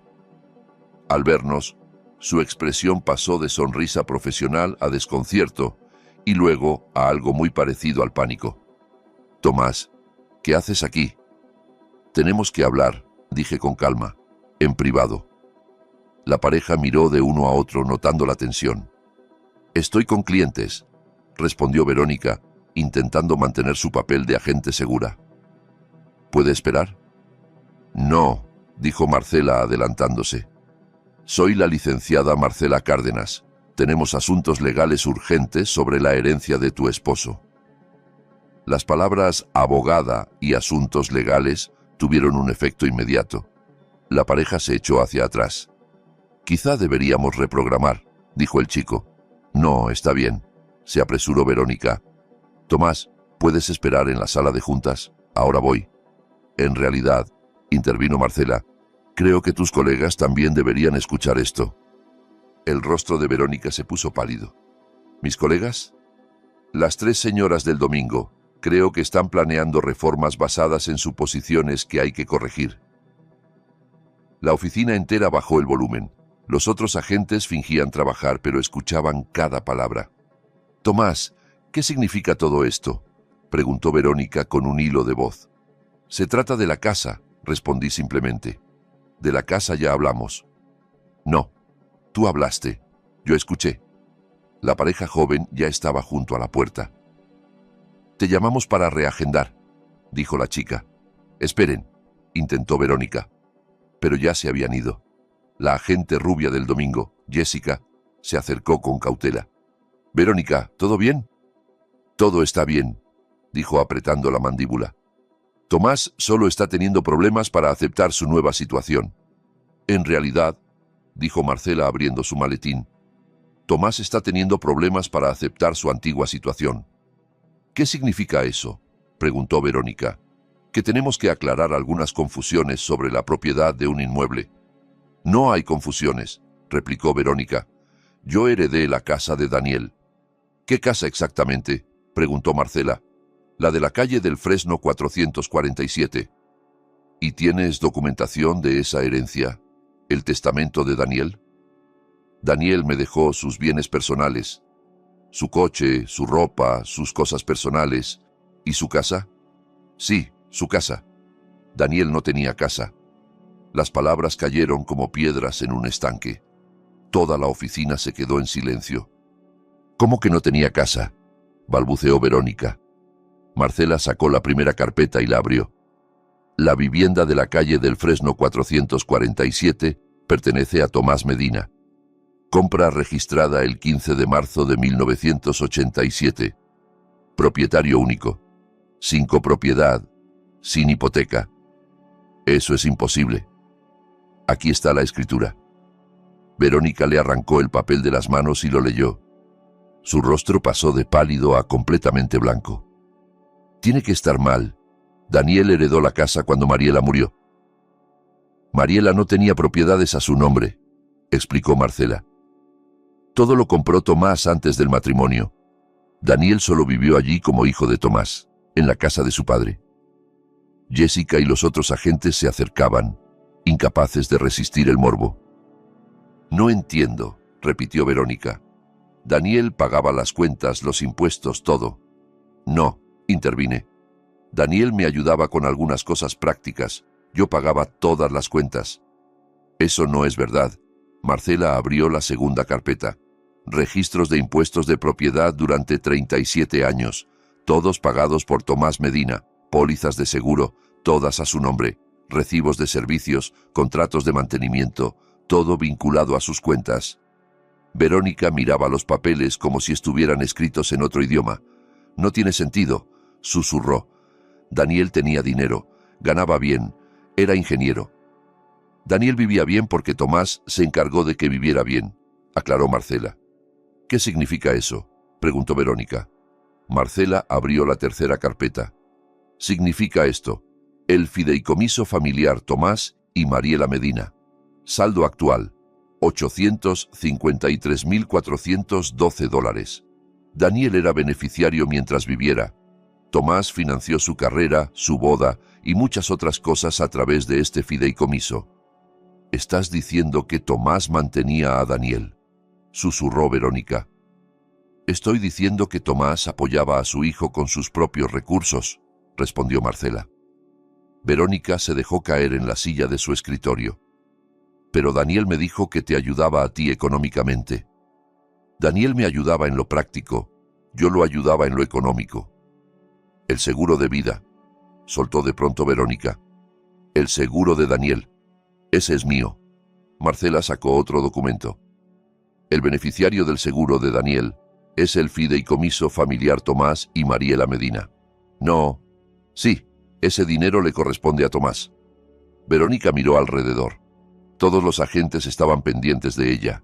Al vernos, su expresión pasó de sonrisa profesional a desconcierto y luego a algo muy parecido al pánico. Tomás, ¿qué haces aquí? Tenemos que hablar, dije con calma, en privado. La pareja miró de uno a otro notando la tensión. Estoy con clientes, respondió Verónica, intentando mantener su papel de agente segura. ¿Puede esperar? No, dijo Marcela adelantándose. Soy la licenciada Marcela Cárdenas. Tenemos asuntos legales urgentes sobre la herencia de tu esposo. Las palabras abogada y asuntos legales tuvieron un efecto inmediato. La pareja se echó hacia atrás. Quizá deberíamos reprogramar, dijo el chico. No, está bien, se apresuró Verónica. Tomás, ¿puedes esperar en la sala de juntas? Ahora voy. En realidad, intervino Marcela, creo que tus colegas también deberían escuchar esto. El rostro de Verónica se puso pálido. ¿Mis colegas? Las 3 señoras del domingo. Creo que están planeando reformas basadas en suposiciones que hay que corregir. La oficina entera bajó el volumen. Los otros agentes fingían trabajar, pero escuchaban cada palabra. Tomás, ¿qué significa todo esto?, preguntó Verónica con un hilo de voz. Se trata de la casa, respondí simplemente. De la casa ya hablamos. No, tú hablaste. Yo escuché. La pareja joven ya estaba junto a la puerta. Te llamamos para reagendar, dijo la chica. Esperen, intentó Verónica. Pero ya se habían ido. La agente rubia del domingo, Jessica, se acercó con cautela. Verónica, ¿todo bien? Todo está bien, dijo apretando la mandíbula. Tomás solo está teniendo problemas para aceptar su nueva situación. En realidad, dijo Marcela abriendo su maletín, Tomás está teniendo problemas para aceptar su antigua situación. ¿Qué significa eso?, preguntó Verónica. Que tenemos que aclarar algunas confusiones sobre la propiedad de un inmueble. No hay confusiones, replicó Verónica. Yo heredé la casa de Daniel. ¿Qué casa exactamente?, preguntó Marcela. La de la calle del Fresno 447. ¿Y tienes documentación de esa herencia? ¿El testamento de Daniel? Daniel me dejó sus bienes personales, su coche, su ropa, sus cosas personales. ¿Y su casa? Sí, su casa. Daniel no tenía casa. Las palabras cayeron como piedras en un estanque. Toda la oficina se quedó en silencio. ¿Cómo que no tenía casa?, balbuceó Verónica. Marcela sacó la primera carpeta y la abrió. La vivienda de la calle del Fresno 447 pertenece a Tomás Medina. Compra registrada el 15 de marzo de 1987. Propietario único. Sin copropiedad. Sin hipoteca. Eso es imposible. Aquí está la escritura. Verónica le arrancó el papel de las manos y lo leyó. Su rostro pasó de pálido a completamente blanco. Tiene que estar mal. Daniel heredó la casa cuando Mariela murió. Mariela no tenía propiedades a su nombre, explicó Marcela. Todo lo compró Tomás antes del matrimonio. Daniel solo vivió allí como hijo de Tomás, en la casa de su padre. Jessica y los otros agentes se acercaban, incapaces de resistir el morbo. No entiendo, repitió Verónica. Daniel pagaba las cuentas, los impuestos, todo. No, intervine. Daniel me ayudaba con algunas cosas prácticas. Yo pagaba todas las cuentas. Eso no es verdad. Marcela abrió la segunda carpeta. Registros de impuestos de propiedad durante 37 años, todos pagados por Tomás Medina, pólizas de seguro, todas a su nombre, recibos de servicios, contratos de mantenimiento, todo vinculado a sus cuentas. Verónica miraba los papeles como si estuvieran escritos en otro idioma. No tiene sentido, susurró. Daniel tenía dinero, ganaba bien, era ingeniero. Daniel vivía bien porque Tomás se encargó de que viviera bien, aclaró Marcela. ¿Qué significa eso?, preguntó Verónica. Marcela abrió la tercera carpeta. Significa esto: el fideicomiso familiar Tomás y Mariela Medina. Saldo actual, $853.412. Daniel era beneficiario mientras viviera. Tomás financió su carrera, su boda y muchas otras cosas a través de este fideicomiso. ¿Estás diciendo que Tomás mantenía a Daniel?, susurró Verónica. Estoy diciendo que Tomás apoyaba a su hijo con sus propios recursos, respondió Marcela. Verónica se dejó caer en la silla de su escritorio. Pero Daniel me dijo que te ayudaba a ti económicamente. Daniel me ayudaba en lo práctico, yo lo ayudaba en lo económico. El seguro de vida. soltó de pronto Verónica. El seguro de Daniel. Ese es mío. Marcela sacó otro documento. El beneficiario del seguro de Daniel es el fideicomiso familiar Tomás y Mariela Medina. No. Sí, ese dinero le corresponde a Tomás. Verónica miró alrededor. Todos los agentes estaban pendientes de ella.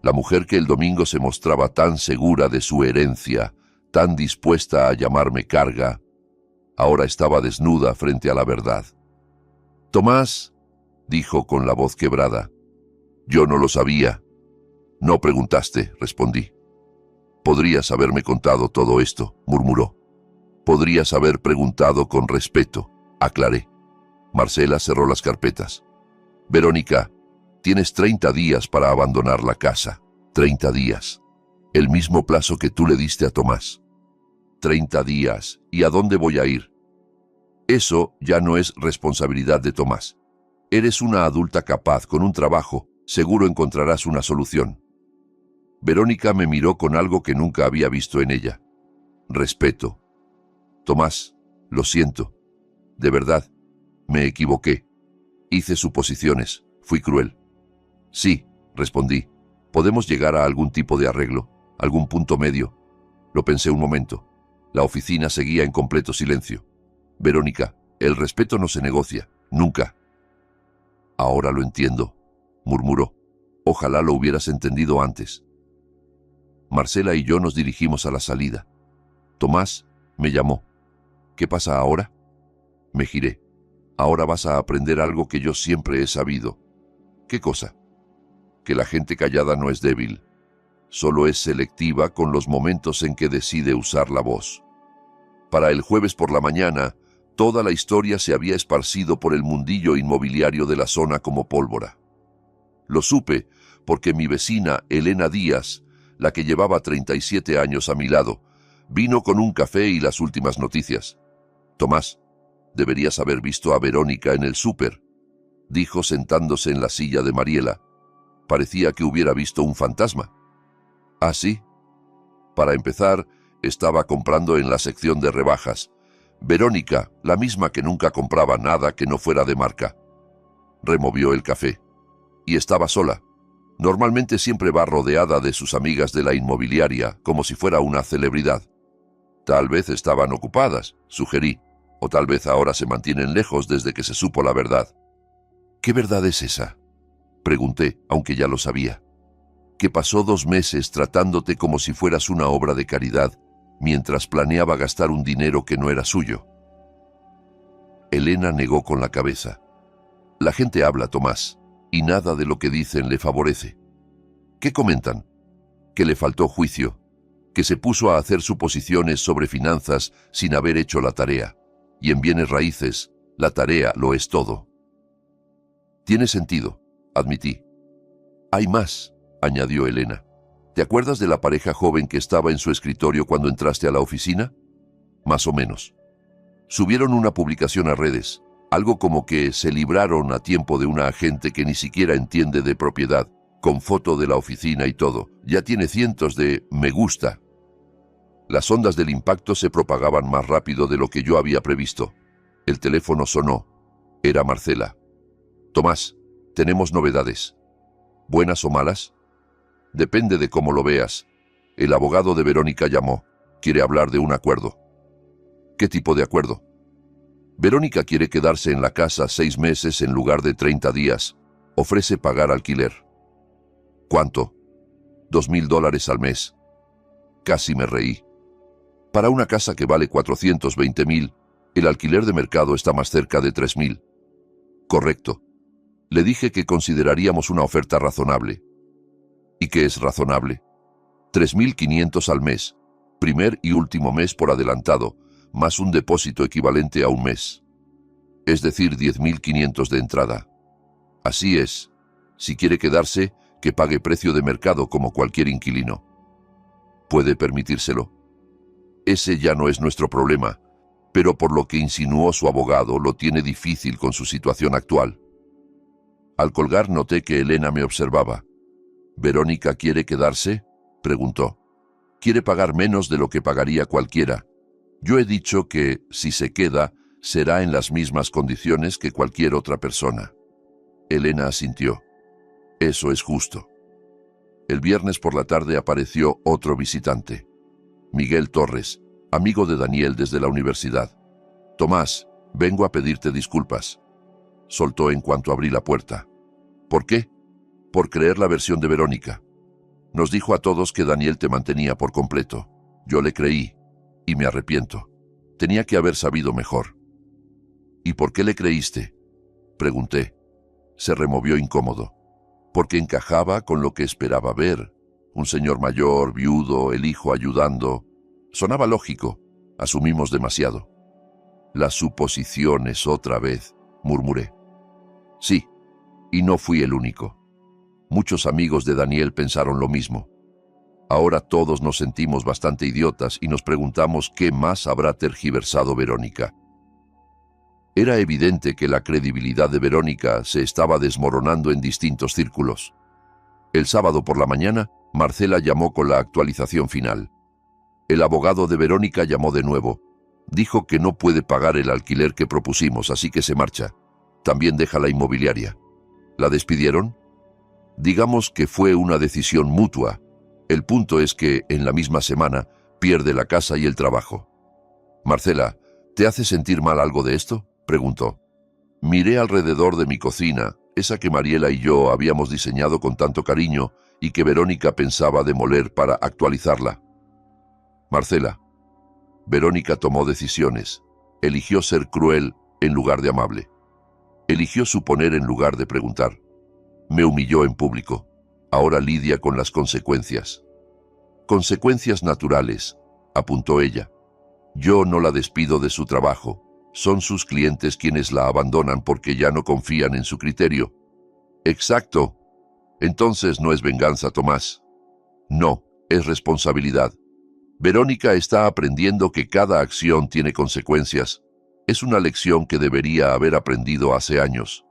La mujer que el domingo se mostraba tan segura de su herencia, tan dispuesta a llamarme carga, ahora estaba desnuda frente a la verdad. Tomás, dijo con la voz quebrada. Yo no lo sabía. No preguntaste, respondí. Podrías haberme contado todo esto, murmuró. Podrías haber preguntado con respeto, aclaré. Marcela cerró las carpetas. Verónica, tienes 30 días para abandonar la casa. 30 días. El mismo plazo que tú le diste a Tomás. 30 días. ¿Y a dónde voy a ir? Eso ya no es responsabilidad de Tomás. Eres una adulta capaz, con un trabajo. Seguro encontrarás una solución. Verónica me miró con algo que nunca había visto en ella. Respeto. Tomás, lo siento. De verdad, me equivoqué. Hice suposiciones. Fui cruel. Sí, respondí. Podemos llegar a algún tipo de arreglo, algún punto medio. Lo pensé un momento. La oficina seguía en completo silencio. Verónica, el respeto no se negocia, nunca. Ahora lo entiendo, murmuró. Ojalá lo hubieras entendido antes. Marcela y yo nos dirigimos a la salida. Tomás me llamó. ¿Qué pasa ahora? Me giré. Ahora vas a aprender algo que yo siempre he sabido. ¿Qué cosa? Que la gente callada no es débil. Solo es selectiva con los momentos en que decide usar la voz. Para el jueves por la mañana, toda la historia se había esparcido por el mundillo inmobiliario de la zona como pólvora. Lo supe porque mi vecina Elena Díaz, la que llevaba 37 años a mi lado, vino con un café y las últimas noticias. Tomás, deberías haber visto a Verónica en el súper, dijo sentándose en la silla de Mariela. Parecía que hubiera visto un fantasma. ¿Ah, sí? Para empezar, estaba comprando en la sección de rebajas. Verónica, la misma que nunca compraba nada que no fuera de marca. Removió el café. Y estaba sola. Normalmente siempre va rodeada de sus amigas de la inmobiliaria, como si fuera una celebridad. Tal vez estaban ocupadas, sugerí, o tal vez ahora se mantienen lejos desde que se supo la verdad. ¿Qué verdad es esa? Pregunté, aunque ya lo sabía. Que pasó 2 meses tratándote como si fueras una obra de caridad, mientras planeaba gastar un dinero que no era suyo. Elena negó con la cabeza. La gente habla, Tomás, y nada de lo que dicen le favorece. ¿Qué comentan? Que le faltó juicio, que se puso a hacer suposiciones sobre finanzas sin haber hecho la tarea, y en bienes raíces, la tarea lo es todo. Tiene sentido, admití. Hay más, añadió Elena. ¿Te acuerdas de la pareja joven que estaba en su escritorio cuando entraste a la oficina? Más o menos. Subieron una publicación a redes, algo como que se libraron a tiempo de una agente que ni siquiera entiende de propiedad, con foto de la oficina y todo. Ya tiene cientos de me gusta. Las ondas del impacto se propagaban más rápido de lo que yo había previsto. El teléfono sonó. Era Marcela. Tomás, tenemos novedades. ¿Buenas o malas? Depende de cómo lo veas. El abogado de Verónica llamó. Quiere hablar de un acuerdo. ¿Qué tipo de acuerdo? Verónica quiere quedarse en la casa 6 meses en lugar de 30 días. Ofrece pagar alquiler. ¿Cuánto? $2,000 al mes. Casi me reí. Para una casa que vale 420,000, el alquiler de mercado está más cerca de 3,000. Correcto. Le dije que consideraríamos una oferta razonable. ¿Y qué es razonable? 3,500 al mes, primer y último mes por adelantado, más un depósito equivalente a un mes. Es decir, 10,500 de entrada. Así es. Si quiere quedarse, que pague precio de mercado como cualquier inquilino. ¿Puede permitírselo? Ese ya no es nuestro problema, pero por lo que insinuó su abogado, lo tiene difícil con su situación actual. Al colgar noté que Elena me observaba. ¿Verónica quiere quedarse?, preguntó. Quiere pagar menos de lo que pagaría cualquiera. Yo he dicho que, si se queda, será en las mismas condiciones que cualquier otra persona. Elena asintió. Eso es justo. El viernes por la tarde apareció otro visitante. Miguel Torres, amigo de Daniel desde la universidad. Tomás, vengo a pedirte disculpas. Soltó en cuanto abrí la puerta. ¿Por qué? Por creer la versión de Verónica. Nos dijo a todos que Daniel te mantenía por completo. Yo le creí, y me arrepiento. Tenía que haber sabido mejor. ¿Y por qué le creíste? Pregunté. Se removió incómodo. Porque encajaba con lo que esperaba ver. Un señor mayor, viudo, el hijo ayudando. Sonaba lógico. Asumimos demasiado. Las suposiciones otra vez, murmuré. Sí, y no fui el único. Muchos amigos de Daniel pensaron lo mismo. Ahora todos nos sentimos bastante idiotas y nos preguntamos qué más habrá tergiversado Verónica. Era evidente que la credibilidad de Verónica se estaba desmoronando en distintos círculos. El sábado por la mañana, Marcela llamó con la actualización final. El abogado de Verónica llamó de nuevo. Dijo que no puede pagar el alquiler que propusimos, así que se marcha. También deja la inmobiliaria. ¿La despidieron? Digamos que fue una decisión mutua. El punto es que, en la misma semana, pierde la casa y el trabajo. Marcela, ¿te hace sentir mal algo de esto?, preguntó. Miré alrededor de mi cocina, esa que Mariela y yo habíamos diseñado con tanto cariño y que Verónica pensaba demoler para actualizarla. Marcela, Verónica tomó decisiones. Eligió ser cruel en lugar de amable. Eligió suponer en lugar de preguntar. Me humilló en público. Ahora lidia con las consecuencias. Consecuencias naturales, apuntó ella. Yo no la despido de su trabajo. Son sus clientes quienes la abandonan porque ya no confían en su criterio. Exacto. Entonces no es venganza, Tomás. No, es responsabilidad. Verónica está aprendiendo que cada acción tiene consecuencias. Es una lección que debería haber aprendido hace años.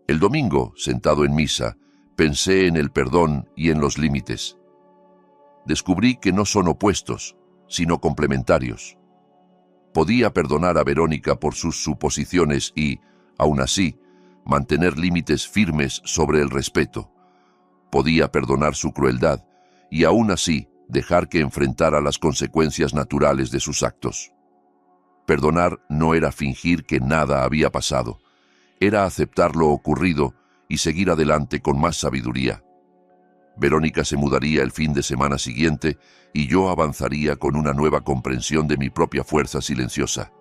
El domingo, sentado en misa, pensé en el perdón y en los límites. Descubrí que no son opuestos, sino complementarios. Podía perdonar a Verónica por sus suposiciones y, aun así, mantener límites firmes sobre el respeto. Podía perdonar su crueldad y, aun así, dejar que enfrentara las consecuencias naturales de sus actos. Perdonar no era fingir que nada había pasado, era aceptar lo ocurrido y seguir adelante con más sabiduría. Verónica se mudaría el fin de semana siguiente y yo avanzaría con una nueva comprensión de mi propia fuerza silenciosa.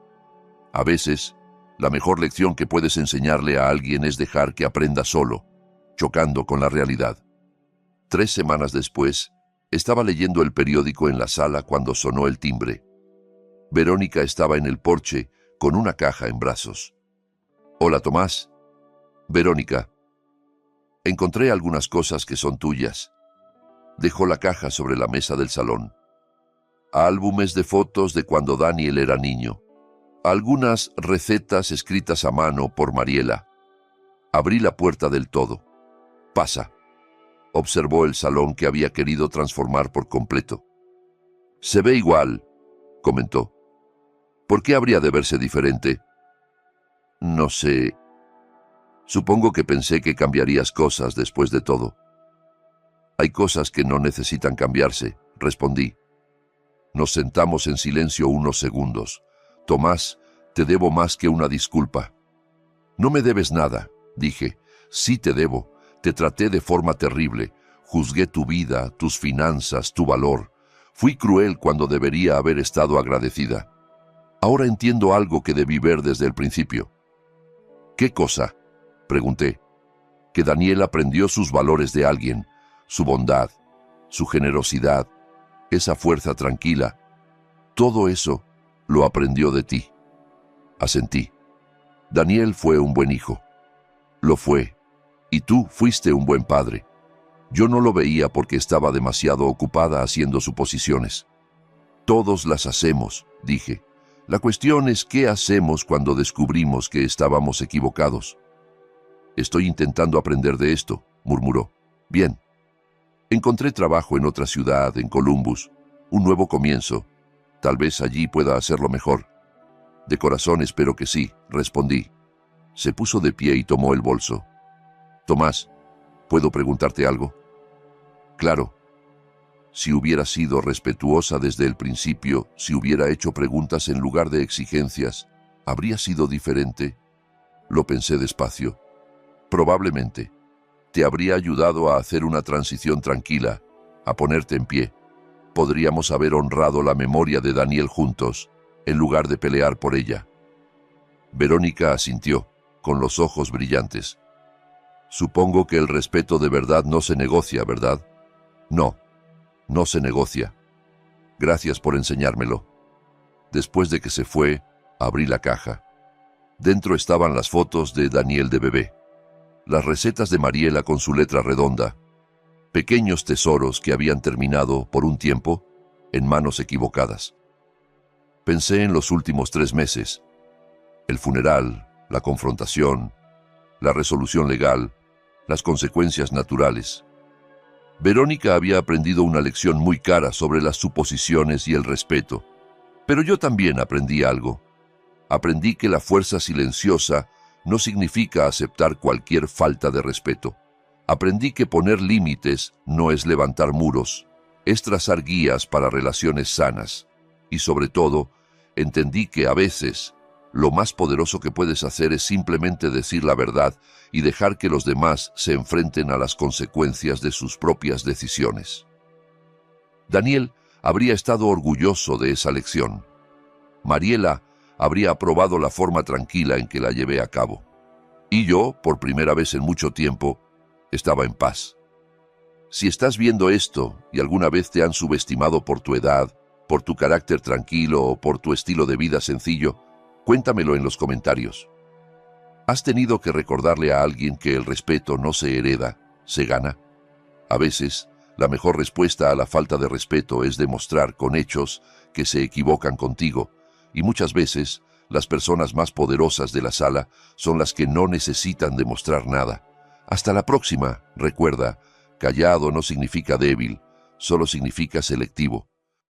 A veces, la mejor lección que puedes enseñarle a alguien es dejar que aprenda solo, chocando con la realidad. 3 semanas después, estaba leyendo el periódico en la sala cuando sonó el timbre. Verónica estaba en el porche con una caja en brazos. Hola, Tomás. Verónica. Encontré algunas cosas que son tuyas. Dejó la caja sobre la mesa del salón. Álbumes de fotos de cuando Daniel era niño. Algunas recetas escritas a mano por Mariela. Abrí la puerta del todo. Pasa. Observó el salón que había querido transformar por completo. Se ve igual, comentó. ¿Por qué habría de verse diferente? No sé. Supongo que pensé que cambiarías cosas después de todo. Hay cosas que no necesitan cambiarse, respondí. Nos sentamos en silencio unos segundos. Tomás, te debo más que una disculpa. No me debes nada, dije. Sí te debo. Te traté de forma terrible. Juzgué tu vida, tus finanzas, tu valor. Fui cruel cuando debería haber estado agradecida. Ahora entiendo algo que debí ver desde el principio. ¿Qué cosa?, pregunté. Que Daniel aprendió sus valores de alguien, su bondad, su generosidad, esa fuerza tranquila. Todo eso lo aprendió de ti. Asentí. Daniel fue un buen hijo. Lo fue. Y tú fuiste un buen padre. Yo no lo veía porque estaba demasiado ocupada haciendo suposiciones. Todos las hacemos, dije. La cuestión es qué hacemos cuando descubrimos que estábamos equivocados. Estoy intentando aprender de esto, murmuró. Bien. Encontré trabajo en otra ciudad, en Columbus. Un nuevo comienzo. Tal vez allí pueda hacerlo mejor. De corazón espero que sí, respondí. Se puso de pie y tomó el bolso. Tomás, ¿puedo preguntarte algo? Claro. Si hubiera sido respetuosa desde el principio, si hubiera hecho preguntas en lugar de exigencias, ¿habría sido diferente? Lo pensé despacio. Probablemente. Te habría ayudado a hacer una transición tranquila, a ponerte en pie. Podríamos haber honrado la memoria de Daniel juntos, en lugar de pelear por ella. Verónica asintió, con los ojos brillantes. Supongo que el respeto de verdad no se negocia, ¿verdad? No, no se negocia. Gracias por enseñármelo. Después de que se fue, abrí la caja. Dentro estaban las fotos de Daniel de bebé, las recetas de Mariela con su letra redonda, pequeños tesoros que habían terminado, por un tiempo, en manos equivocadas. Pensé en los últimos 3 meses, el funeral, la confrontación, la resolución legal, las consecuencias naturales. Verónica había aprendido una lección muy cara sobre las suposiciones y el respeto, pero yo también aprendí algo. Aprendí que la fuerza silenciosa no significa aceptar cualquier falta de respeto. Aprendí que poner límites no es levantar muros, es trazar guías para relaciones sanas. Y sobre todo, entendí que a veces lo más poderoso que puedes hacer es simplemente decir la verdad y dejar que los demás se enfrenten a las consecuencias de sus propias decisiones. Daniel habría estado orgulloso de esa lección. Mariela habría aprobado la forma tranquila en que la llevé a cabo. Y yo, por primera vez en mucho tiempo, estaba en paz. Si estás viendo esto y alguna vez te han subestimado por tu edad, por tu carácter tranquilo o por tu estilo de vida sencillo, cuéntamelo en los comentarios. ¿Has tenido que recordarle a alguien que el respeto no se hereda, se gana? A veces, la mejor respuesta a la falta de respeto es demostrar con hechos que se equivocan contigo, y muchas veces las personas más poderosas de la sala son las que no necesitan demostrar nada. Hasta la próxima, recuerda, callado no significa débil, solo significa selectivo.